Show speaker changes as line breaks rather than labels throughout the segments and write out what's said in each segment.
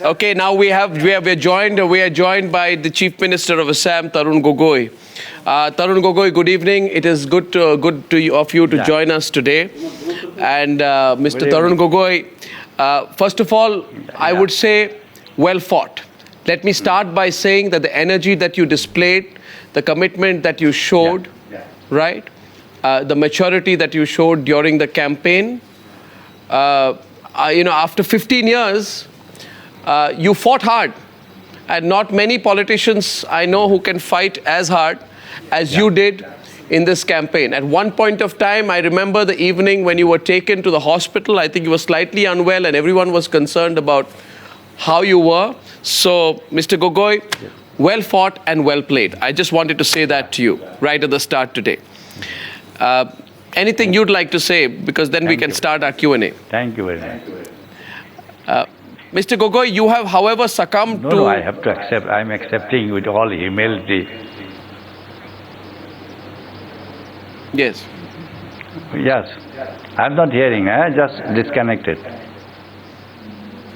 Okay, now we are joined by the Chief Minister of Assam, Tarun Gogoi. Tarun Gogoi, good evening. It is good of you to join us today. And Mr. Tarun Gogoi, first of all, I would say well fought. Let me start by saying that the energy that you displayed, the commitment that you showed, right? The maturity that you showed during the campaign. After 15 years, you fought hard. And not many politicians I know who can fight as hard as you did in this campaign. At one point of time, I remember the evening when you were taken to the hospital. I think you were slightly unwell and everyone was concerned about how you were. So, Mr. Gogoi, well fought and well played. I just wanted to say that to you right at the start today. Anything you'd like to say, because then we can start our Q&A.
Thank you very much.
Mr. Gogoi, you have, however, succumbed to...
No, I have to accept. I'm accepting with all humility.
Yes.
Yes. I'm not hearing, just disconnected.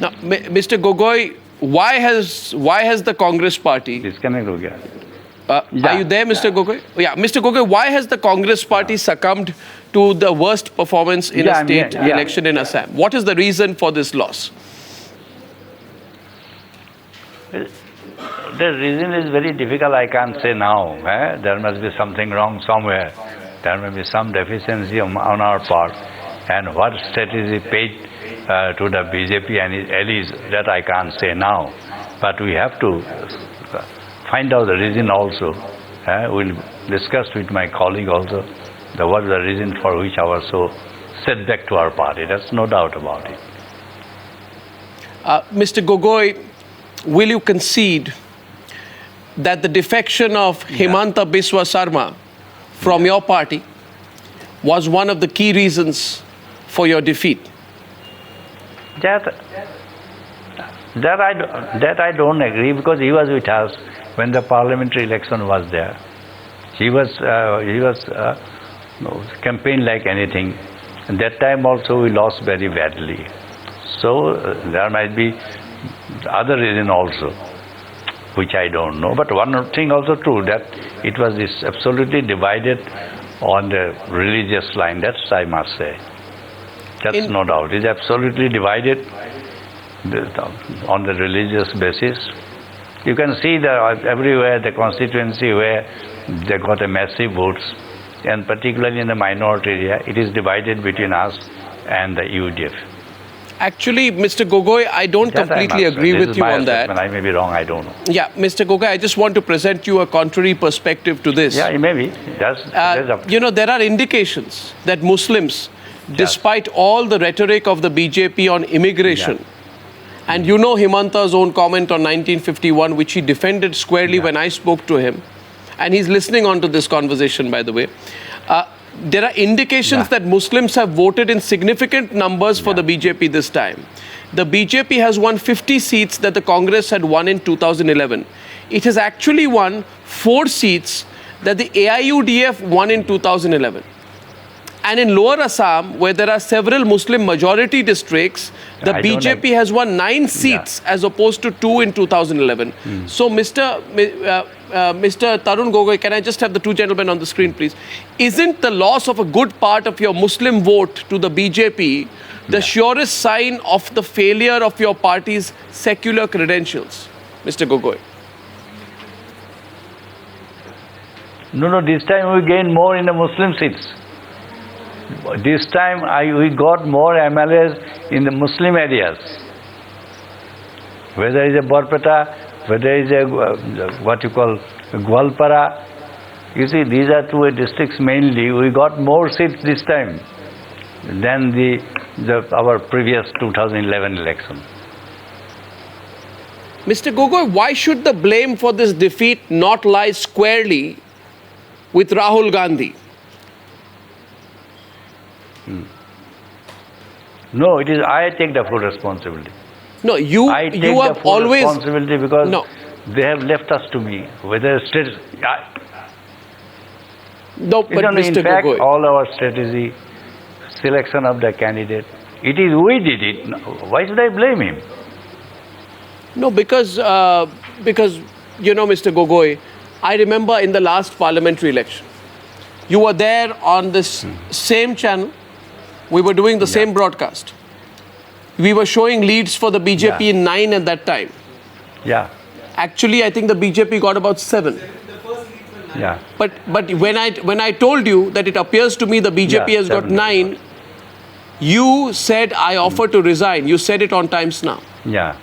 Now, Mr. Gogoi, why has the Congress party...
Disconnect ho gaya.
Are you there, Mr. Gogoi? Yeah, Mr. Gogoi, why has the Congress party succumbed to the worst performance in a state election in Assam? What is the reason for this loss?
The reason is very difficult. I can't say now. There must be something wrong somewhere. There may be some deficiency on our part. And what strategy paid to the BJP and its allies, that I can't say now. But we have to find out the reason also. We'll discuss with my colleague also what is the reason for which our so setback to our party. There's no doubt about it.
Mr. Gogoi, will you concede that the defection of Himanta Biswa Sarma from your party was one of the key reasons for your defeat?
That I don't agree, because he was with us when the parliamentary election was there. He was campaigned like anything. And that time also we lost very badly. So there might be other reason also, which I don't know. But one thing also true, that it was absolutely divided on the religious line. That's I must say. That's no doubt. It's absolutely divided on the religious basis. You can see that everywhere the constituency where they got a massive votes, and particularly in the minority area, it is divided between us and the UDF.
Actually, Mr. Gogoi, I don't completely agree with you on that.
I may be wrong, I don't know.
Yeah, Mr. Gogoi, I just want to present you a contrary perspective to this.
Yeah, maybe.
There are indications that Muslims, despite all the rhetoric of the BJP on immigration, and you know Himanta's own comment on 1951, which he defended squarely when I spoke to him, and he's listening on to this conversation, by the way. There are indications that Muslims have voted in significant numbers for the BJP this time. The BJP has won 50 seats that the Congress had won in 2011. It has actually won 4 seats that the AIUDF won in 2011. And in Lower Assam, where there are several Muslim majority districts, the BJP has won 9 seats as opposed to 2 in 2011. So, Mr. Tarun Gogoi, can I just have the two gentlemen on the screen, please? Isn't the loss of a good part of your Muslim vote to the BJP the surest sign of the failure of your party's secular credentials, Mr. Gogoi?
No, this time we gained more in the Muslim seats. This time we got more MLAs in the Muslim areas. Whether it's a Borpeta, whether it's a what you call Gwalpara. You see, these are 2 districts mainly. We got more seats this time than our previous 2011 election.
Mr. Gogoi, why should the blame for this defeat not lie squarely with Rahul Gandhi?
No, it is I take the full responsibility.
No, you
I take
have
the full
always
responsibility because they have left us to me. Whether
no, but
in
Mr.
fact,
Gogoi,
all our strategy, selection of the candidate, it is we did it. Why should I blame him?
No, because you know, Mr. Gogoi, I remember in the last parliamentary election, you were there on this same channel. We were doing the same broadcast. We were showing leads for the BJP in 9 at that time.
Yeah.
Actually, I think the BJP got about 7.
Yeah.
But when I told you that it appears to me the BJP has got 9, you said I offer to resign. You said it on Times Now.
Yeah.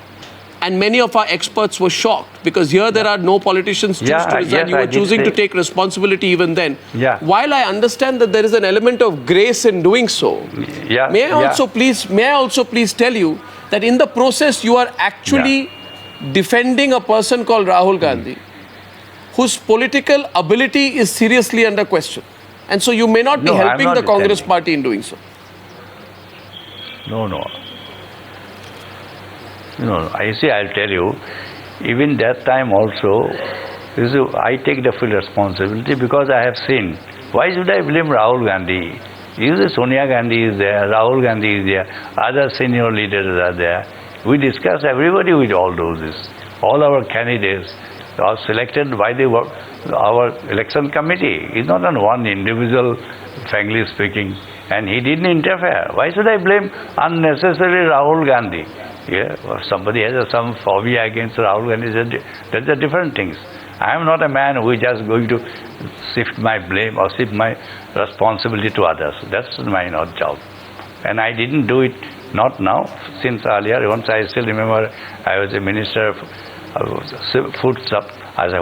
And many of our experts were shocked because here there are no politicians choose to resign. You were choosing to take responsibility even then.
Yeah.
While I understand that there is an element of grace in doing so, may I also please tell you that in the process you are actually defending a person called Rahul Gandhi, whose political ability is seriously under question. And so you may not be helping the Congress party in doing so.
No. I see, I'll tell you, even that time also, I take the full responsibility because I have seen. Why should I blame Rahul Gandhi? Sonia Gandhi is there, Rahul Gandhi is there, other senior leaders are there. We discuss everybody with all those. All our candidates are selected by our election committee. It's not on one individual, frankly speaking. And he didn't interfere. Why should I blame unnecessarily Rahul Gandhi? Yeah, or somebody has some phobia against Rahul Gandhi. That's a different things. I am not a man who is just going to shift my blame or shift my responsibility to others. That's my not job. And I didn't do it, not now, since earlier. Once I still remember I was a minister of food stuff.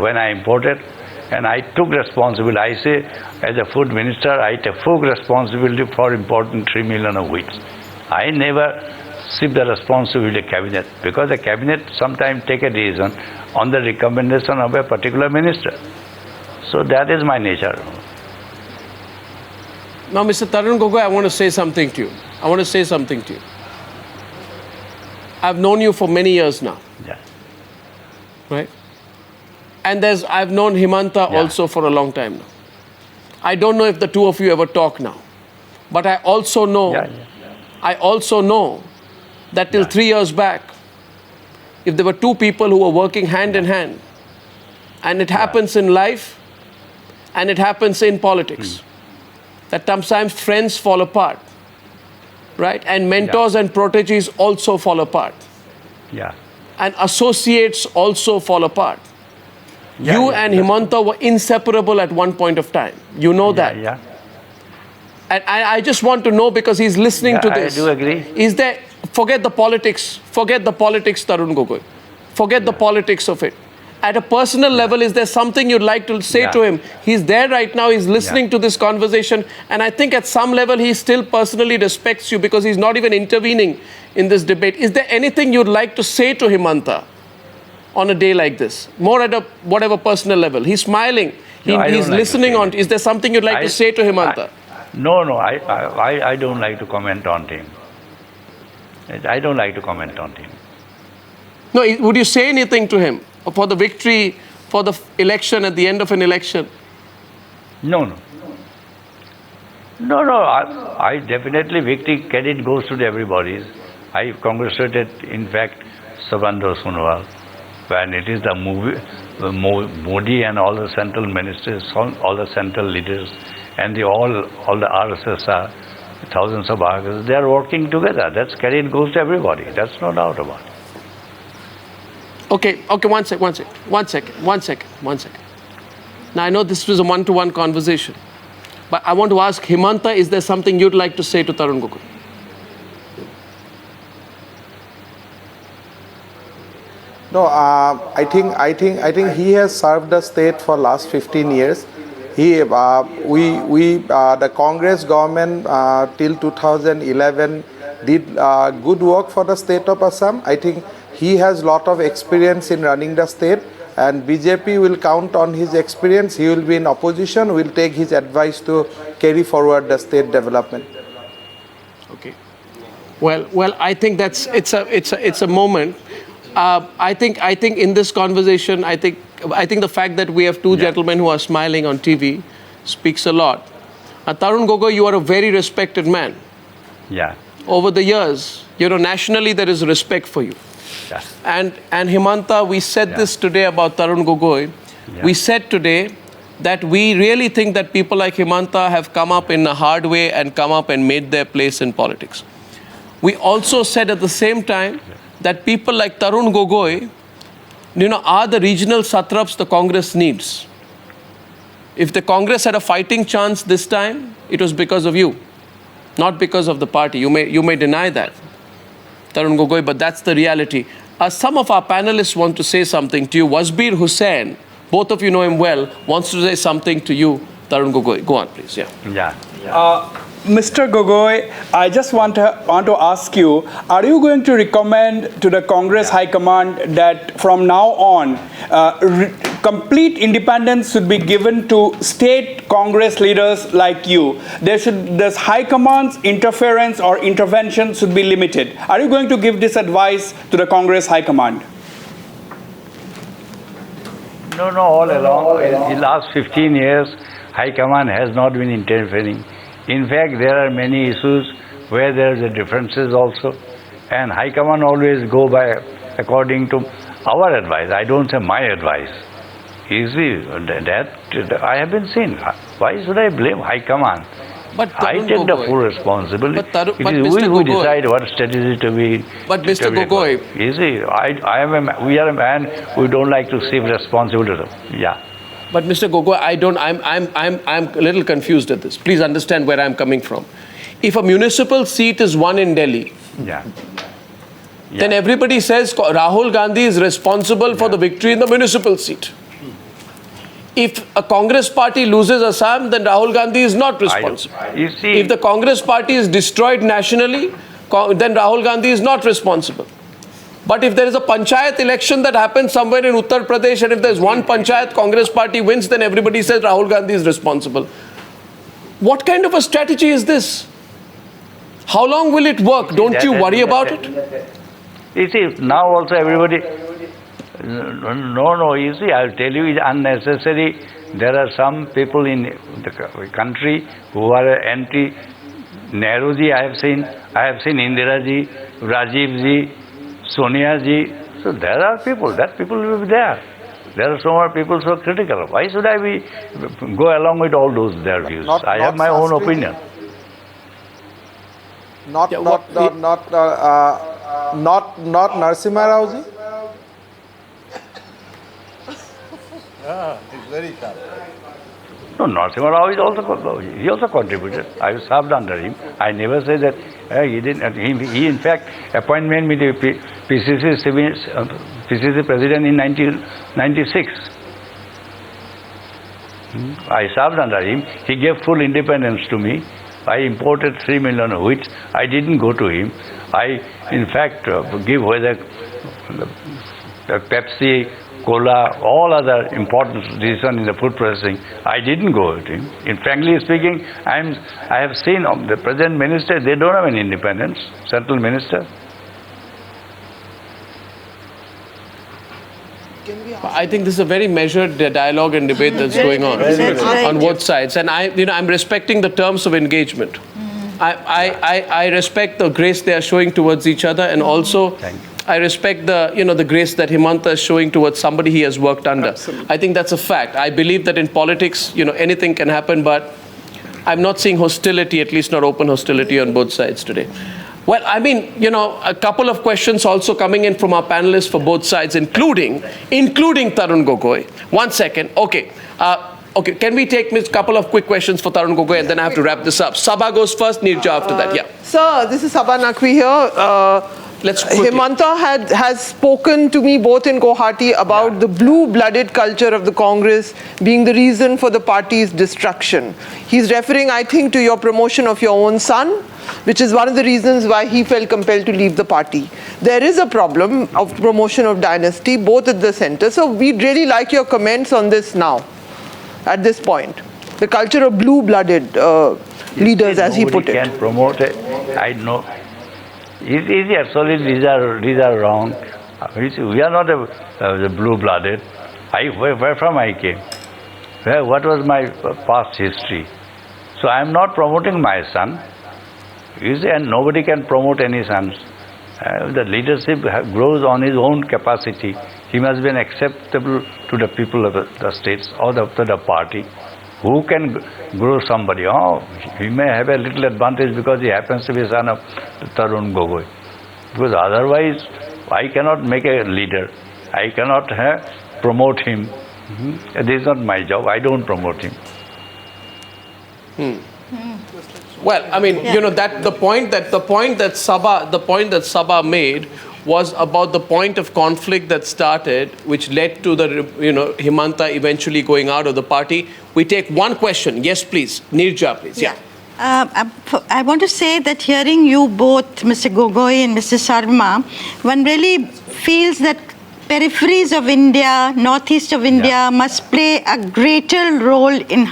When I imported, and I took responsibility. I say, as a food minister, I take full responsibility for importing 3 million of wheat. I never shift the responsibility to cabinet because the cabinet sometimes take a decision on the recommendation of a particular minister. So that is my nature.
Now, Mr. Tarun Gogoi, I want to say something to you. I've known you for many years now.
Yeah.
Right? And I've known Himanta also for a long time now. I don't know if the two of you ever talk now. But I also know, that till 3 years back, if there were two people who were working hand in hand, and it happens in life, and it happens in politics, that sometimes friends fall apart, right? And mentors and proteges also fall apart.
Yeah.
And associates also fall apart. You and Himanta were inseparable at one point of time. You know that.
Yeah.
And I just want to know, because he's listening to this.
I do agree.
Forget the politics, Tarun Gogoi. Forget the politics of it. At a personal level, is there something you'd like to say to him? He's there right now, he's listening to this conversation, and I think at some level he still personally respects you because he's not even intervening in this debate. Is there anything you'd like to say to Himanta on a day like this? More at a whatever personal level. He's smiling, he's listening on. Is there something you'd like to say to Himanta?
No, I don't like to comment on him. I don't like to comment on him.
No, would you say anything to him for the victory, for the election, at the end of an election?
No. I definitely, victory credit goes to everybody. I congratulated, in fact, Sabando Sonowal, when it is the Modi and all the central ministers, all the central leaders, and all the RSS, thousands of workers, they are working together. That's credit goes to everybody. That's no doubt about it.
Okay, one second. Now, I know this was a one-to-one conversation, but I want to ask Himanta, is there something you'd like to say to Tarun Gogoi?
No, I think he has served the state for last 15 years. The Congress government till 2011 did good work for the state of Assam. I think he has lot of experience in running the state, and BJP will count on his experience. He will be in opposition. Will take his advice to carry forward the state development.
Okay. Well, I think it's a moment. I think in this conversation, I think the fact that we have two gentlemen who are smiling on TV speaks a lot. Tarun Gogoi, you are a very respected man.
Yeah.
Over the years, nationally there is respect for you.
Yeah.
And Himanta, we said this today about Tarun Gogoi.
Yeah.
We said today that we really think that people like Himanta have come up in a hard way and come up and made their place in politics. We also said at the same time that people like Tarun Gogoi, are the regional satraps the Congress needs. If the Congress had a fighting chance this time, it was because of you, not because of the party. You may deny that, Tarun Gogoi, but that's the reality. Some of our panelists want to say something to you. Wasbir Hussain, both of you know him well, wants to say something to you, Tarun Gogoi. Go on, please.
Yeah.
Mr. Gogoi, I just want to ask you, are you going to recommend to the Congress High Command that from now on, complete independence should be given to state Congress leaders like you? This High Command's interference or intervention should be limited. Are you going to give this advice to the Congress High Command?
No, all along, in the last 15 years, High Command has not been interfering. In fact, there are many issues where there are differences also, and High Command always go by according to our advice. I don't say my advice. Easy, that I have been seen. Why should I blame High Command?
But
I take the full responsibility. It is we who decide what strategy to be.
But Mr. Gogoi,
easy. We are a man who don't like to seek responsibility. Yeah.
But Mr. Gogoi, I'm a little confused at this. Please understand where I'm coming from. If a municipal seat is won in Delhi, then everybody says Rahul Gandhi is responsible for the victory in the municipal seat. If a Congress party loses Assam, then Rahul Gandhi is not responsible. If the Congress party is destroyed nationally, then Rahul Gandhi is not responsible. But if there is a panchayat election that happens somewhere in Uttar Pradesh, and if there's one panchayat Congress party wins, then everybody says Rahul Gandhi is responsible. What kind of a strategy is this? How long will it work? Don't you worry about it?
You see, now also everybody... No, you see, I'll tell you, it's unnecessary. There are some people in the country who are anti-Nehruji, I have seen Indira ji, Rajiv ji, Sonia ji. So there are people, that people will be there. There are so many people so critical. Why should I go along with all their views? I have my own opinion.
Not Narasimha Rao ji?
He's very sharp.
No, Narasimha Rao is also, he also contributed. I served under him. I never say that he didn't. He in fact appointed me the PCC president in 1996. I served under him. He gave full independence to me. I imported 3 million wheat. I didn't go to him. I, in fact, give away the Pepsi, Cola, all other important decisions in the food processing. I didn't go with him. In frankly speaking, I have seen the present minister, they don't have any independence, central minister.
I think this is a very measured dialogue and debate that's going on both sides. And I'm respecting the terms of engagement. I respect the grace they are showing towards each other, and also I respect the grace that Himanta is showing towards somebody he has worked under.
Absolutely.
I think that's a fact. I believe that in politics, anything can happen, but I'm not seeing hostility, at least not open hostility on both sides today. Well, I mean, a couple of questions also coming in from our panelists for both sides, including Tarun Gogoi. 1 second. Okay. Okay, can we take a couple of quick questions for Tarun Gogoi, and then I have to wrap this up. Sabha goes first, Nirja after that. Yeah.
Sir, this is Sabha Naqvi here. Himanta has spoken to me both in Guwahati about the blue-blooded culture of the Congress being the reason for the party's destruction. He's referring, I think, to your promotion of your own son, which is one of the reasons why he felt compelled to leave the party. There is a problem of promotion of dynasty, both at the center. So we'd really like your comments on this now, at this point. The culture of blue-blooded leaders, as he put it.
Nobody can promote it. I know. It's easy, absolutely, these are wrong. We are not the blue-blooded. Where from I came? What was my past history? So I am not promoting my son. You see, and nobody can promote any sons. The leadership grows on his own capacity. He must be acceptable to the people of the states or to the party. Who can grow somebody? Oh, he may have a little advantage because he happens to be son of Tarun Gogoi. Because otherwise, I cannot make a leader. I cannot promote him. This is not my job. I don't promote him.
Well, I mean, you know, that the point that Sabha made was about the point of conflict that started, which led to the, you know, Himanta eventually going out of the party. We take one question. Yes, please. Nirja, please. Yeah.
I want to say that hearing you both, Mr. Gogoi and Mr. Sharma, one really feels that peripheries of India, northeast of India, must play a greater role in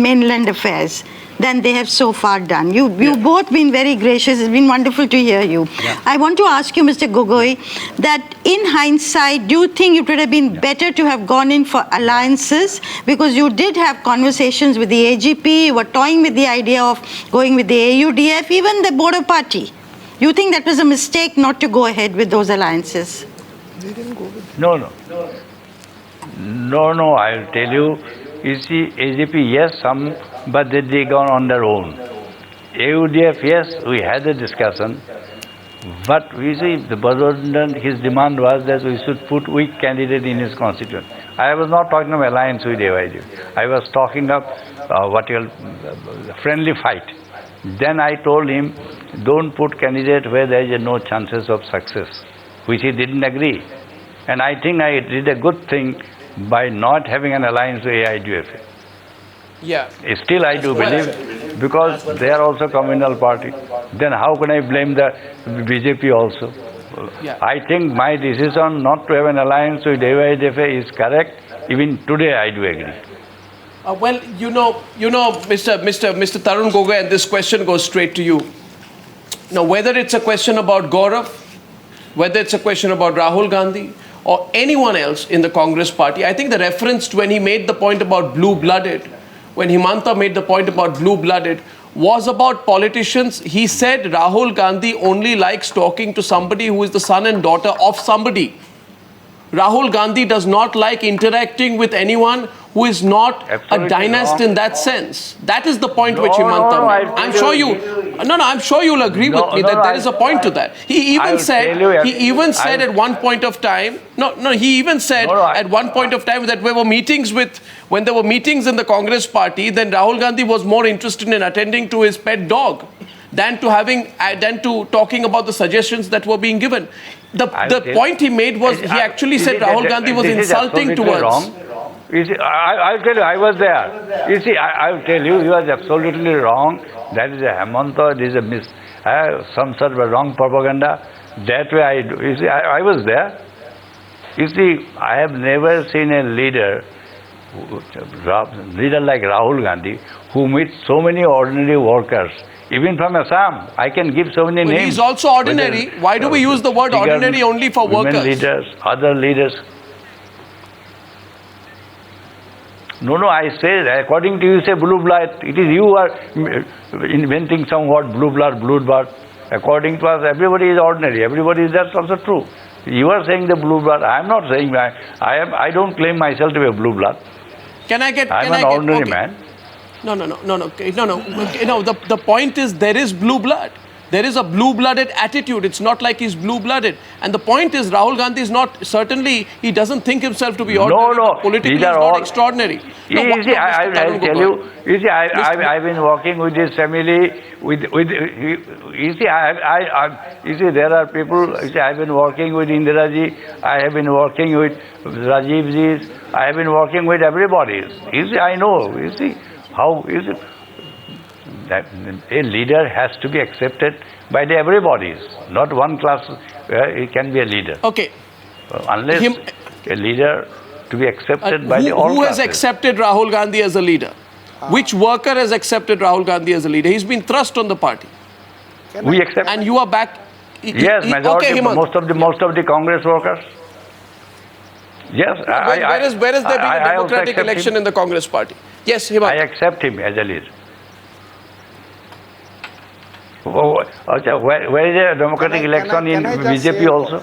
mainland affairs than they have so far done. You've both been very gracious. It's been wonderful to hear you. Yeah. I want to ask you, Mr. Gogoi, that in hindsight, do you think it would have been better to have gone in for alliances? Because you did have conversations with the AGP, you were toying with the idea of going with the AUDF, even the Bodo party. You think that was a mistake not to go ahead with those alliances?
No, I'll tell you. You see, AGP, yes, some, but they gone on their own. AUDF, yes, we had a discussion, but we see the President, his demand was that we should put weak candidate in his constituent. I was not talking of alliance with AUDF. I was talking of friendly fight. Then I told him, don't put candidate where there is no chances of success, which he didn't agree. And I think I did a good thing by not having an alliance with AIDF.
Yeah.
Still I do believe, because they are also communal party. Then how can I blame the BJP also?
Yeah.
I think my decision not to have an alliance with AIDF is correct. Even today I do agree.
Well, you know, Mr. Tarun Gogoi, and this question goes straight to you. Now, whether it's a question about Gaurav, whether it's a question about Rahul Gandhi, or anyone else in the Congress party, I think the reference to when he made the point about blue-blooded, when Himanta made the point about blue-blooded, was about politicians. He said Rahul Gandhi only likes talking to somebody who is the son and daughter of somebody. Rahul Gandhi does not like interacting with anyone who is not
Absolutely
a dynast
wrong.
in that sense. That is the point which Himanta made. I'm sure you'll agree with me that there is a point to that. He even said at one point of time that when there were meetings in the Congress party, then Rahul Gandhi was more interested in attending to his pet dog than to talking about the suggestions that were being given. The point he made was he actually said Rahul Gandhi was insulting towards.
Wrong. You see, I'll tell you, I was there. You see, I'll tell you, he was absolutely wrong. That is a Hemanta, it is some sort of a wrong propaganda. That way you see, I was there. You see, I have never seen a leader like Rahul Gandhi, who meets so many ordinary workers. Even from Assam, I can give so many names.
He's also ordinary. Why do we use the word ordinary only for workers?
Women leaders, other leaders. No, I say, according to you say blue blood. It is you who are inventing some word blue blood. According to us, everybody is ordinary. Everybody is, that's also true. You are saying the blue blood. I am not saying I don't claim myself to be a blue blood. I'm an ordinary man.
No. The point is there is blue blood. There is a blue-blooded attitude. It's not like he's blue-blooded. And the point is Rahul Gandhi is not, certainly, he doesn't think himself to be ordinary.
No.
Politically, he's not extraordinary.
I'll tell you. You see, I've been working with his family. You see, there are people. You see, I've been working with Indiraji. I have been working with Rajivji. I have been working with everybody. You see, I know. You see, how is it? That a leader has to be accepted by the everybody, not one class. He can be a leader.
Okay.
Unless a leader to be accepted by the all classes.
Who has accepted Rahul Gandhi as a leader? Which worker has accepted Rahul Gandhi as a leader? He's been thrust on the party.
We accept.
And you are back.
Yes, majority. Okay, most of the Congress workers. Yes.
Where is there been a democratic election in the Congress party? Yes, Himant.
I accept him as a leader. Where is the democratic election in
can I just
BJP
say-
also?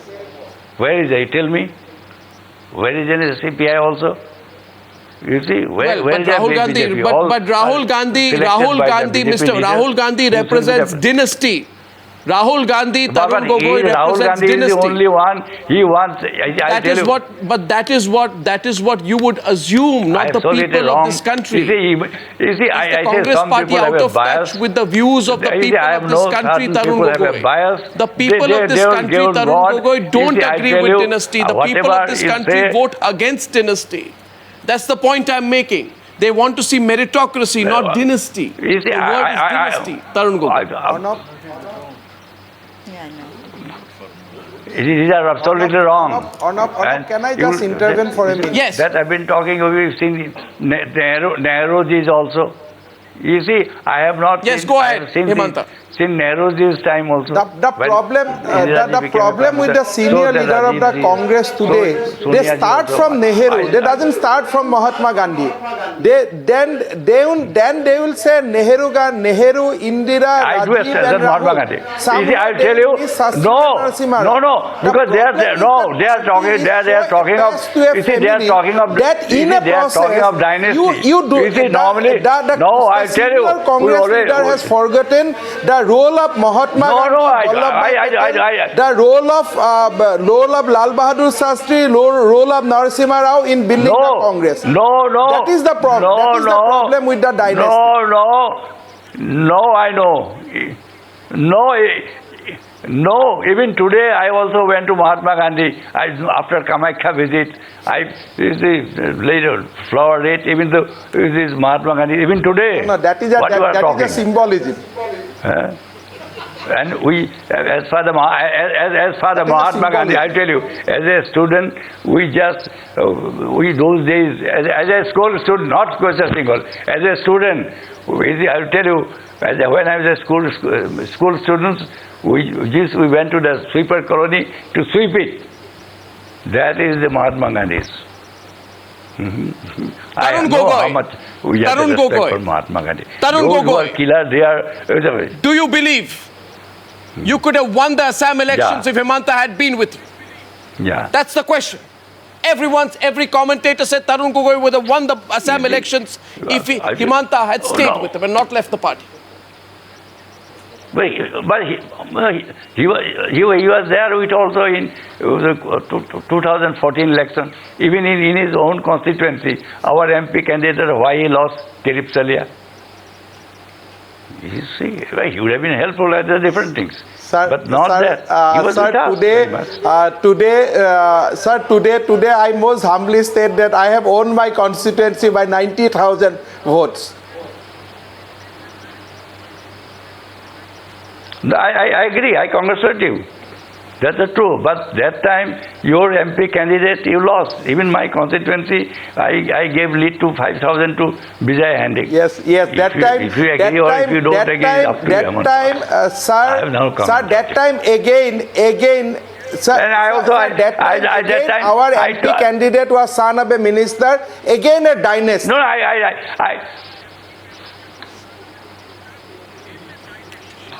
Where is it? Tell me. Where is in CPI also? You see, where
But
is
Rahul Gandhi,
BJP? All
but Rahul
are
Gandhi,
selected
Rahul
by the
Gandhi,
BJP
Mr.
leaders.
Rahul Gandhi
You should be
represents
the-
dynasty. Rahul Gandhi,
But
Tarun Gogoi
Rahul
represents
Gandhi is
dynasty.
the only one. He wants. I
That
tell
is
you,
what, that is what you would assume, not the
absolutely
people
wrong.
of this country.
You see,
Is
I
the
say
Congress
some
party
people have
out
a
of
bias.
touch with the views of the
You see,
people
I
of
have
this
no
country,
certain
Tarun
people have a
Gogoi?
bias.
The people of this country,
don't
Tarun
want-
Gogoi, don't
You see, I
agree
tell
with
you,
dynasty. The people
whatever
of this
you
country
say-
vote against dynasty. That's the point I'm making. They want to see meritocracy, not dynasty.
You see,
The word is dynasty, Tarun Gogoi.
Arnab,
Yeah, I know.
These are absolutely wrong.
Arnab,
And
can I
you-
just intervene for a minute?
Yes.
That I've been talking, we've seen Nehruji's also. You see, I have not
Yes,
seen,
go
I
ahead,
have seen
Himanta.
Seen Nehruji's time also.
The
When
problem,
Indira Ji
the
became
problem with the
Prime
senior
Minister,
leader of the
Rajiv Ji,
Congress today,
Sonia
they
Ji
start
also.
from Nehru. They
I-
doesn't start from Mahatma Gandhi. Then they will say Nehru, Indira,
I do
Rajiv
accept
and
that Mahatma
Rahul.
Gandhi. You see,
Somehow
I'll
they
tell you,
will sustain
no,
Narasimha
no,
Rao.
no,
The
because they are,
problem is
no,
that
they are talking,
is
they are
so
talking of,
attached to a
you see, they are
family
talking of,
that
you
in
see,
a
they are talking
process,
of dynasty.
you do
You see, normally,
the
I tell you,
senior Congress leader has forgotten the role of Mahatma
No,
Gandhi,
no,
Vallabhbhai Patel,
I-
the role of Lal Bahadur Shastri, role of Narasimha Rao in building the Congress.
No, no.
That is the problem.
No,
That is the
no.
problem with the dynasty.
No, I know. No, even today I also went to Mahatma Gandhi. After Kamakhya visit, you see, later flower rate, even though it is Mahatma Gandhi, even today.
No, that is
what you are
that
talking.
is a symbolism.
And we, as far the Mahatma Gandhi, I tell you, as a student, we those days, as a school student, not single, as a student, I'll tell you, when I was a school students, we went to the sweeper colony to sweep it. That is the Mahatma Gandhi's. I
Tarun
know how
Gogoi.
much we have
Tarun
respect
Gogoi.
for Mahatma Gandhi.
Tarun
Those who are
Gogoi.
killers, they are.
Do you believe you could have won the Assam elections
Yeah.
if Himanta had been with you?
Yeah.
That's the question. Every commentator said Tarun Gogoi would have won the Assam elections if Himanta had stayed with him and not left the party.
But he was there with also in the 2014 election, even in his own constituency. Our MP candidate, why he lost Kirip Salia? You see, he would have been helpful at the different things.
Sir,
but not that. He was with us very much.
Today I most humbly state that I have won my constituency by 90,000 votes.
I agree, I congratulate you. That's true. But that time, your MP candidate, you lost. Even my constituency, I gave lead to 5,000 to Vijay Handik.
Yes, that time.
If you agree or if you don't agree, up to you.
That time, sir, that time again, sir,
and I also,
sir, that time, our MP candidate was son of a minister, again a dynasty.
No,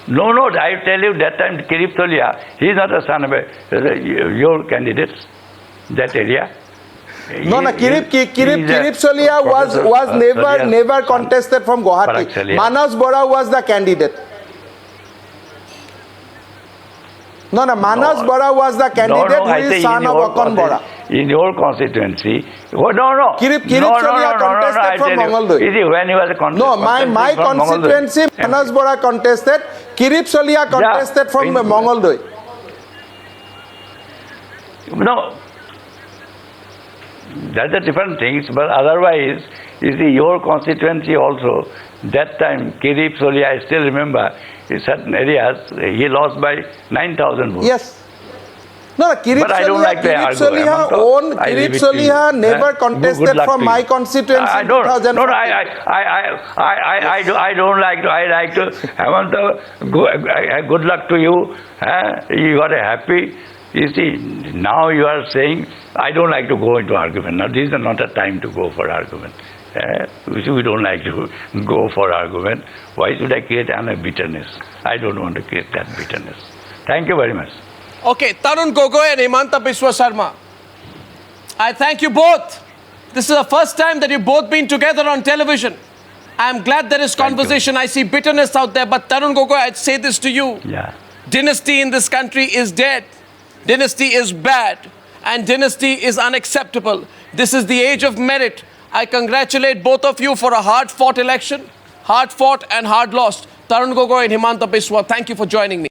No, I tell you that time Kirip Salia, he is not a son of your candidate, that area.
Kirip Salia was never contested from Guwahati. Manas Bora was the candidate. Manas Bora was the candidate who is son of Akon Bora.
In your constituency,
Kirip Salia contested from Mongaldoi.
You see, when he was a contestant,
my constituency, Manas Bora contested, Kirip Salia contested from Mongaldoi.
No, that's a different things, but otherwise, you see, your constituency also, that time, Kirip Salia, I still remember, in certain areas, he lost by 9,000 votes.
Yes. Kirip Salia never contested from my constituency in 2014.
I don't like to. I like to. Hemanta, good luck to you. You are happy. You see, now you are saying, I don't like to go into argument. Now, this is not a time to go for argument. We don't like to go for argument. Why should I create a bitterness? I don't want to create that bitterness. Thank you very much.
Okay, Tarun Gogoi and Himanta Biswa Sarma. I thank you both. This is the first time that you've both been together on television. I'm glad there is conversation. I see bitterness out there, but Tarun Gogoi, I'd say this to you.
Yeah.
Dynasty in this country is dead. Dynasty is bad. And dynasty is unacceptable. This is the age of merit. I congratulate both of you for a hard-fought election. Hard-fought and hard-lost. Tarun Gogoi and Himanta Biswa, thank you for joining me.